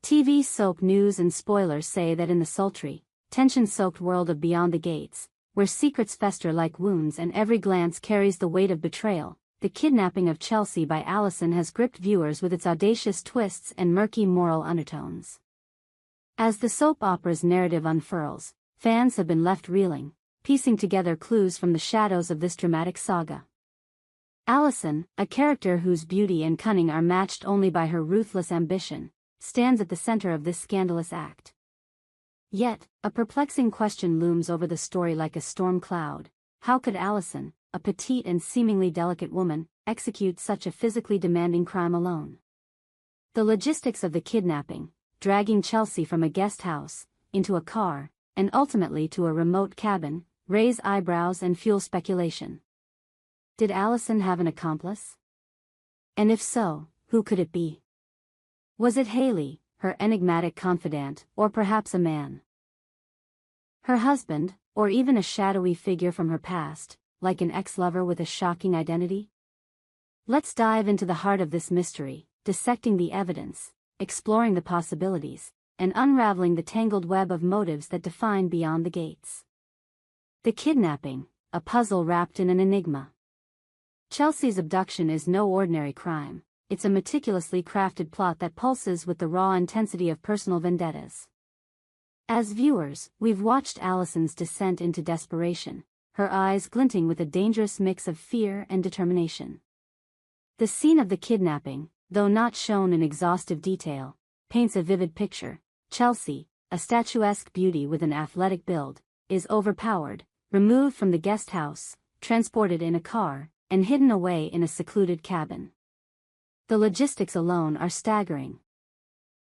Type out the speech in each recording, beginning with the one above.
TV soap news and spoilers say that in the sultry, tension-soaked world of Beyond the Gates, where secrets fester like wounds and every glance carries the weight of betrayal, the kidnapping of Chelsea by Alison has gripped viewers with its audacious twists and murky moral undertones. As the soap opera's narrative unfurls, fans have been left reeling, piecing together clues from the shadows of this dramatic saga. Alison, a character whose beauty and cunning are matched only by her ruthless ambition, stands at the center of this scandalous act. Yet, a perplexing question looms over the story like a storm cloud. How could Alison, a petite and seemingly delicate woman, execute such a physically demanding crime alone? The logistics of the kidnapping, dragging Chelsea from a guest house, into a car, and ultimately to a remote cabin, raise eyebrows and fuel speculation. Did Alison have an accomplice? And if so, who could it be? Was it Haley, her enigmatic confidant, or perhaps a man? Her husband, or even a shadowy figure from her past, like an ex-lover with a shocking identity? Let's dive into the heart of this mystery, dissecting the evidence, exploring the possibilities, and unraveling the tangled web of motives that define Beyond the Gates. The kidnapping, a puzzle wrapped in an enigma. Chelsea's abduction is no ordinary crime. It's a meticulously crafted plot that pulses with the raw intensity of personal vendettas. As viewers, we've watched Alison's descent into desperation, her eyes glinting with a dangerous mix of fear and determination. The scene of the kidnapping, though not shown in exhaustive detail, paints a vivid picture. Chelsea, a statuesque beauty with an athletic build, is overpowered, removed from the guest house, transported in a car, and hidden away in a secluded cabin. The logistics alone are staggering.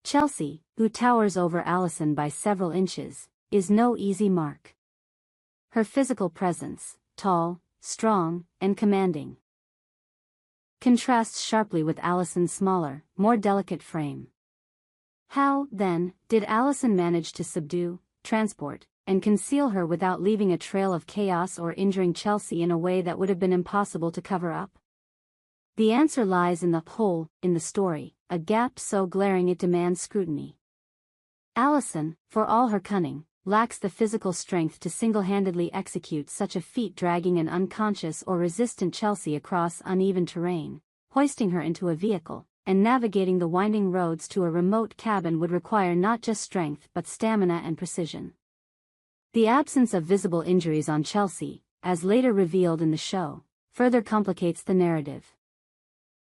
Chelsea, who towers over Alison by several inches, is no easy mark. Her physical presence, tall, strong, and commanding, contrasts sharply with Alison's smaller, more delicate frame. How, then, did Alison manage to subdue, transport, and conceal her without leaving a trail of chaos or injuring Chelsea in a way that would have been impossible to cover up? The answer lies in the hole in the story, a gap so glaring it demands scrutiny. Alison, for all her cunning, lacks the physical strength to single-handedly execute such a feat, dragging an unconscious or resistant Chelsea across uneven terrain, hoisting her into a vehicle, and navigating the winding roads to a remote cabin would require not just strength but stamina and precision. The absence of visible injuries on Chelsea, as later revealed in the show, further complicates the narrative.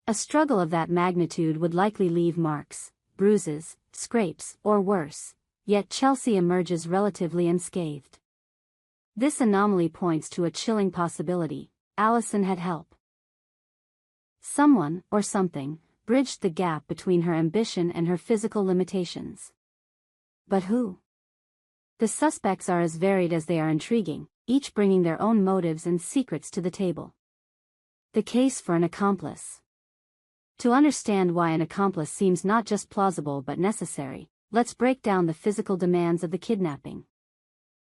A struggle of that magnitude would likely leave marks, bruises, scrapes, or worse, yet Chelsea emerges relatively unscathed. This anomaly points to a chilling possibility: Alison had help. Someone, or something, bridged the gap between her ambition and her physical limitations. But who? The suspects are as varied as they are intriguing, each bringing their own motives and secrets to the table. The case for an accomplice. To understand why an accomplice seems not just plausible but necessary, let's break down the physical demands of the kidnapping.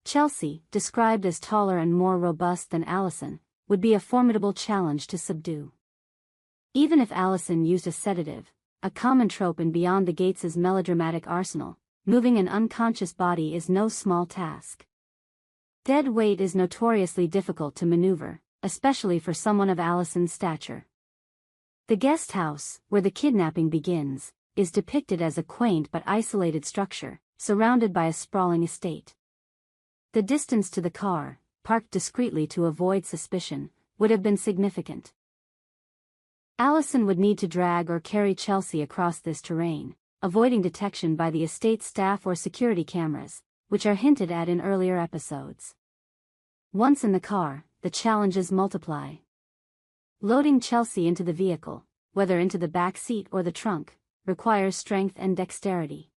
Chelsea, described as taller and more robust than Alison, would be a formidable challenge to subdue. Even if Alison used a sedative, a common trope in Beyond the Gates' melodramatic arsenal, moving an unconscious body is no small task. Dead weight is notoriously difficult to maneuver, especially for someone of Alison's stature. The guest house, where the kidnapping begins, is depicted as a quaint but isolated structure, surrounded by a sprawling estate. The distance to the car, parked discreetly to avoid suspicion, would have been significant. Alison would need to drag or carry Chelsea across this terrain, avoiding detection by the estate staff or security cameras, which are hinted at in earlier episodes. Once in the car, the challenges multiply. Loading Chelsea into the vehicle, whether into the back seat or the trunk, requires strength and dexterity.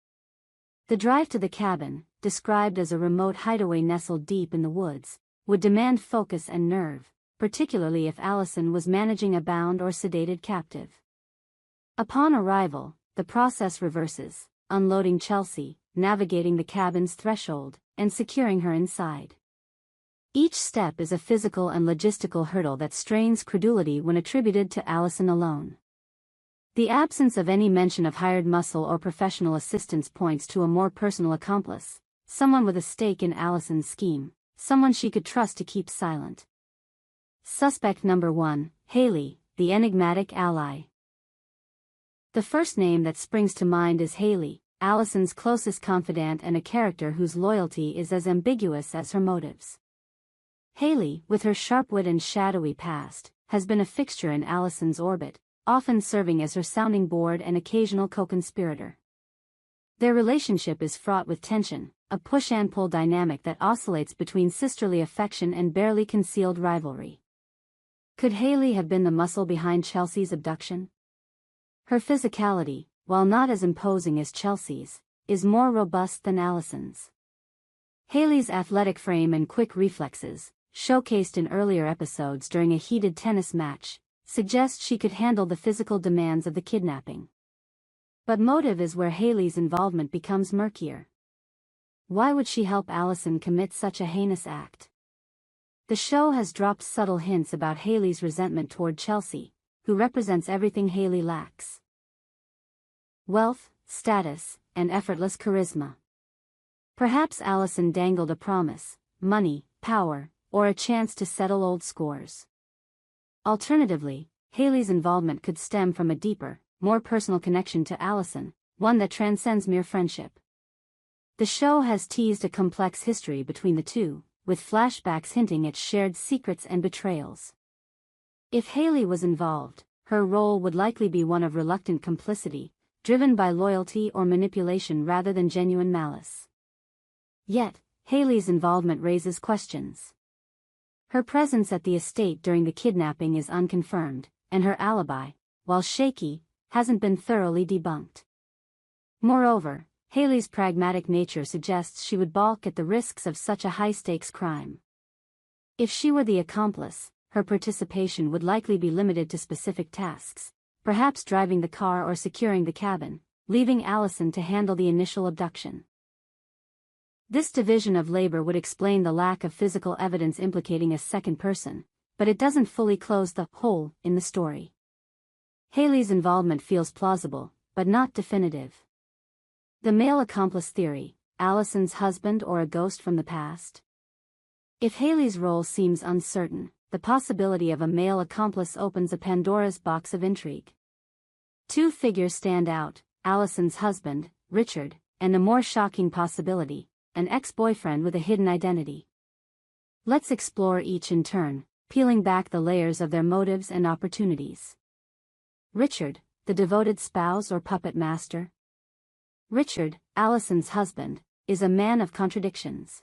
The drive to the cabin, described as a remote hideaway nestled deep in the woods, would demand focus and nerve, particularly if Alison was managing a bound or sedated captive. Upon arrival, the process reverses, unloading Chelsea, navigating the cabin's threshold, and securing her inside. Each step is a physical and logistical hurdle that strains credulity when attributed to Alison alone. The absence of any mention of hired muscle or professional assistance points to a more personal accomplice, someone with a stake in Alison's scheme, someone she could trust to keep silent. Suspect number 1, Haley, the enigmatic ally. The first name that springs to mind is Haley, Alison's closest confidant and a character whose loyalty is as ambiguous as her motives. Haley, with her sharp wit and shadowy past, has been a fixture in Alison's orbit, often serving as her sounding board and occasional co-conspirator. Their relationship is fraught with tension, a push-and-pull dynamic that oscillates between sisterly affection and barely concealed rivalry. Could Haley have been the muscle behind Chelsea's abduction? Her physicality, while not as imposing as Chelsea's, is more robust than Alison's. Haley's athletic frame and quick reflexes, showcased in earlier episodes during a heated tennis match, suggest she could handle the physical demands of the kidnapping. But motive is where Haley's involvement becomes murkier. Why would she help Alison commit such a heinous act? The show has dropped subtle hints about Haley's resentment toward Chelsea, who represents everything Haley lacks: wealth, status, and effortless charisma. Perhaps Alison dangled a promise, money, power, or a chance to settle old scores. Alternatively, Haley's involvement could stem from a deeper, more personal connection to Alison, one that transcends mere friendship. The show has teased a complex history between the two, with flashbacks hinting at shared secrets and betrayals. If Haley was involved, her role would likely be one of reluctant complicity, driven by loyalty or manipulation rather than genuine malice. Yet, Haley's involvement raises questions. Her presence at the estate during the kidnapping is unconfirmed, and her alibi, while shaky, hasn't been thoroughly debunked. Moreover, Haley's pragmatic nature suggests she would balk at the risks of such a high-stakes crime. If she were the accomplice, her participation would likely be limited to specific tasks, perhaps driving the car or securing the cabin, leaving Alison to handle the initial abduction. This division of labor would explain the lack of physical evidence implicating a second person, but it doesn't fully close the hole in the story. Haley's involvement feels plausible, but not definitive. The male accomplice theory, Alison's husband or a ghost from the past? If Haley's role seems uncertain, the possibility of a male accomplice opens a Pandora's box of intrigue. Two figures stand out: Alison's husband, Richard, and the more shocking possibility, an ex-boyfriend with a hidden identity. Let's explore each in turn, peeling back the layers of their motives and opportunities. Richard, the devoted spouse or puppet master? Richard, Alison's husband, is a man of contradictions.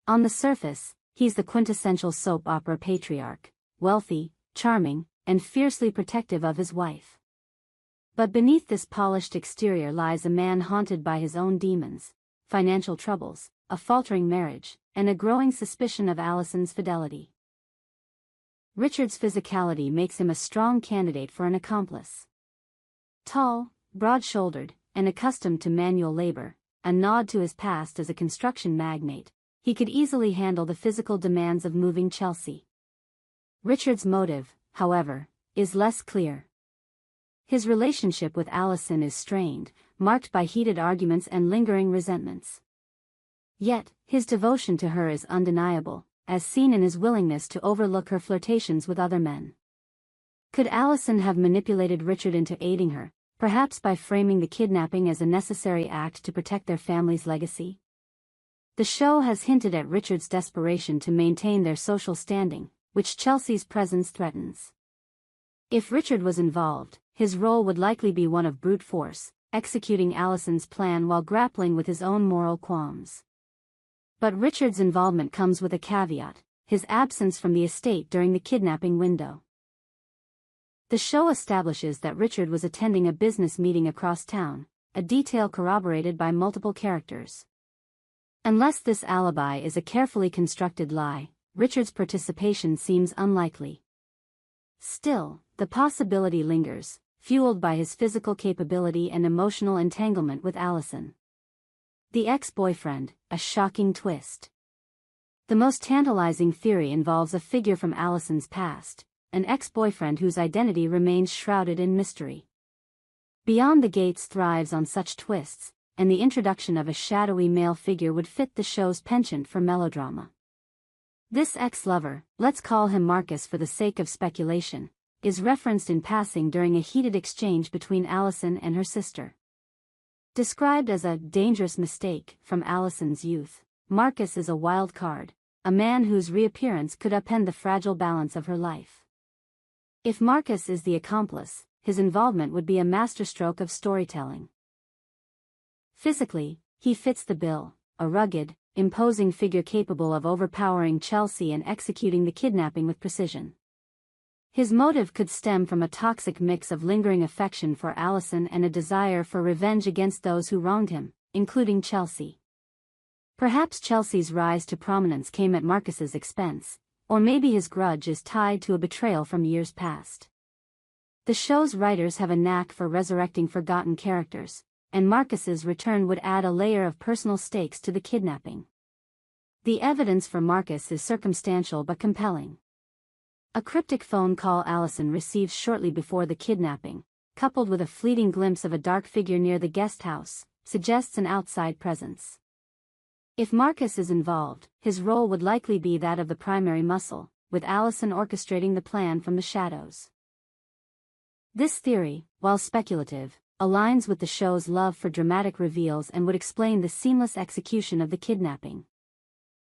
On the surface, he's the quintessential soap opera patriarch, wealthy, charming, and fiercely protective of his wife. But beneath this polished exterior lies a man haunted by his own demons: financial troubles, a faltering marriage, and a growing suspicion of Alison's fidelity. Richard's physicality makes him a strong candidate for an accomplice. Tall, broad-shouldered, and accustomed to manual labor, a nod to his past as a construction magnate, he could easily handle the physical demands of moving Chelsea. Richard's motive, however, is less clear. His relationship with Alison is strained, marked by heated arguments and lingering resentments. Yet, his devotion to her is undeniable, as seen in his willingness to overlook her flirtations with other men. Could Alison have manipulated Richard into aiding her, perhaps by framing the kidnapping as a necessary act to protect their family's legacy? The show has hinted at Richard's desperation to maintain their social standing, which Chelsea's presence threatens. If Richard was involved, his role would likely be one of brute force, executing Alison's plan while grappling with his own moral qualms. But Richard's involvement comes with a caveat: his absence from the estate during the kidnapping window. The show establishes that Richard was attending a business meeting across town, a detail corroborated by multiple characters. Unless this alibi is a carefully constructed lie, Richard's participation seems unlikely. Still, the possibility lingers, fueled by his physical capability and emotional entanglement with Alison. The ex-boyfriend, a shocking twist. The most tantalizing theory involves a figure from Alison's past, an ex-boyfriend whose identity remains shrouded in mystery. Beyond the Gates thrives on such twists, and the introduction of a shadowy male figure would fit the show's penchant for melodrama. This ex-lover, let's call him Marcus for the sake of speculation, is referenced in passing during a heated exchange between Alison and her sister. Described as a dangerous mistake from Alison's youth, Marcus is a wild card, a man whose reappearance could upend the fragile balance of her life. If Marcus is the accomplice, his involvement would be a masterstroke of storytelling. Physically, he fits the bill, a rugged, imposing figure capable of overpowering Chelsea and executing the kidnapping with precision. His motive could stem from a toxic mix of lingering affection for Alison and a desire for revenge against those who wronged him, including Chelsea. Perhaps Chelsea's rise to prominence came at Marcus's expense, or maybe his grudge is tied to a betrayal from years past. The show's writers have a knack for resurrecting forgotten characters, and Marcus's return would add a layer of personal stakes to the kidnapping. The evidence for Marcus is circumstantial but compelling. A cryptic phone call Alison receives shortly before the kidnapping, coupled with a fleeting glimpse of a dark figure near the guest house, suggests an outside presence. If Marcus is involved, his role would likely be that of the primary muscle, with Alison orchestrating the plan from the shadows. This theory, while speculative, aligns with the show's love for dramatic reveals and would explain the seamless execution of the kidnapping.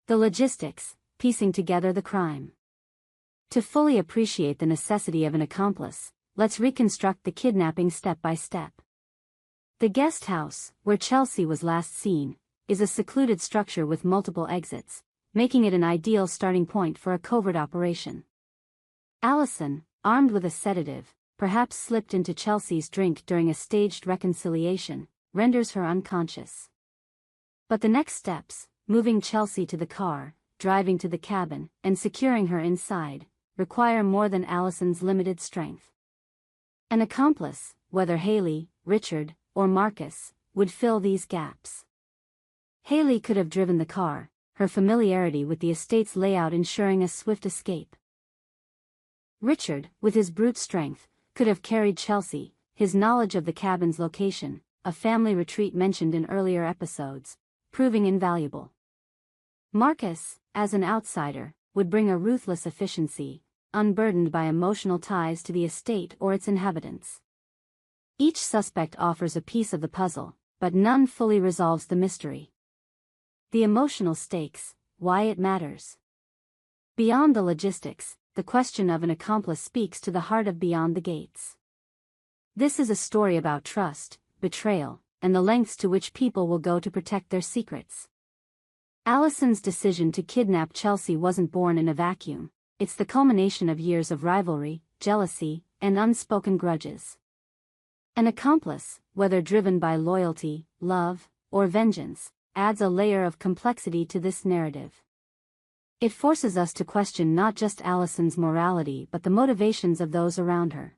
The logistics, piecing together the crime. To fully appreciate the necessity of an accomplice, let's reconstruct the kidnapping step by step. The guest house, where Chelsea was last seen, is a secluded structure with multiple exits, making it an ideal starting point for a covert operation. Alison, armed with a sedative, perhaps slipped into Chelsea's drink during a staged reconciliation, renders her unconscious. But the next steps, moving Chelsea to the car, driving to the cabin, and securing her inside, require more than Alison's limited strength. An accomplice, whether Haley, Richard, or Marcus, would fill these gaps. Haley could have driven the car, her familiarity with the estate's layout ensuring a swift escape. Richard, with his brute strength, could have carried Chelsea, his knowledge of the cabin's location, a family retreat mentioned in earlier episodes, proving invaluable. Marcus, as an outsider, would bring a ruthless efficiency, unburdened by emotional ties to the estate or its inhabitants. Each suspect offers a piece of the puzzle, but none fully resolves the mystery. The emotional stakes, why it matters. Beyond the logistics, the question of an accomplice speaks to the heart of Beyond the Gates. This is a story about trust, betrayal, and the lengths to which people will go to protect their secrets. Alison's decision to kidnap Chelsea wasn't born in a vacuum, it's the culmination of years of rivalry, jealousy, and unspoken grudges. An accomplice, whether driven by loyalty, love, or vengeance, adds a layer of complexity to this narrative. It forces us to question not just Alison's morality but the motivations of those around her.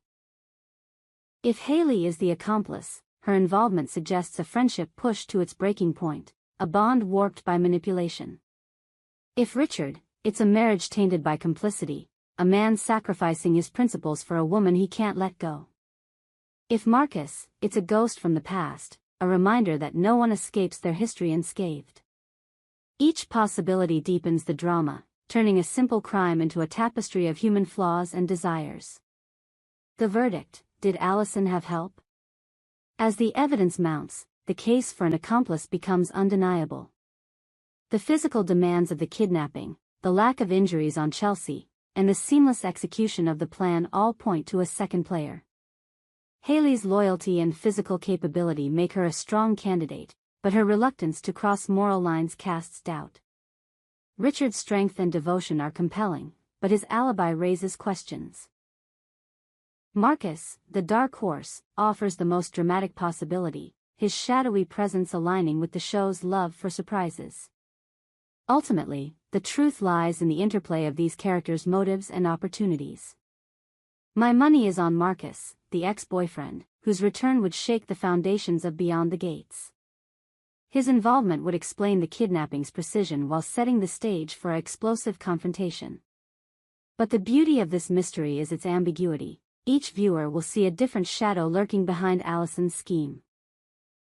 If Haley is the accomplice, her involvement suggests a friendship pushed to its breaking point, a bond warped by manipulation. If Richard, it's a marriage tainted by complicity, a man sacrificing his principles for a woman he can't let go. If Marcus, it's a ghost from the past, a reminder that no one escapes their history unscathed. Each possibility deepens the drama, turning a simple crime into a tapestry of human flaws and desires. The verdict: did Alison have help? As the evidence mounts, the case for an accomplice becomes undeniable. The physical demands of the kidnapping, the lack of injuries on Chelsea, and the seamless execution of the plan all point to a second player. Haley's loyalty and physical capability make her a strong candidate, but her reluctance to cross moral lines casts doubt. Richard's strength and devotion are compelling, but his alibi raises questions. Marcus, the dark horse, offers the most dramatic possibility, his shadowy presence aligning with the show's love for surprises. Ultimately, the truth lies in the interplay of these characters' motives and opportunities. My money is on Marcus, the ex-boyfriend, whose return would shake the foundations of Beyond the Gates. His involvement would explain the kidnapping's precision while setting the stage for an explosive confrontation. But the beauty of this mystery is its ambiguity. Each viewer will see a different shadow lurking behind Alison's scheme.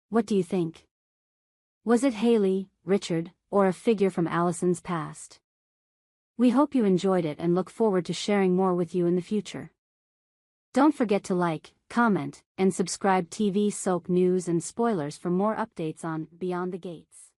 What do you think? Was it Haley, Richard, or a figure from Alison's past? We hope you enjoyed it and look forward to sharing more with you in the future. Don't forget to like, comment, and subscribe TV soap news and spoilers for more updates on Beyond the Gates.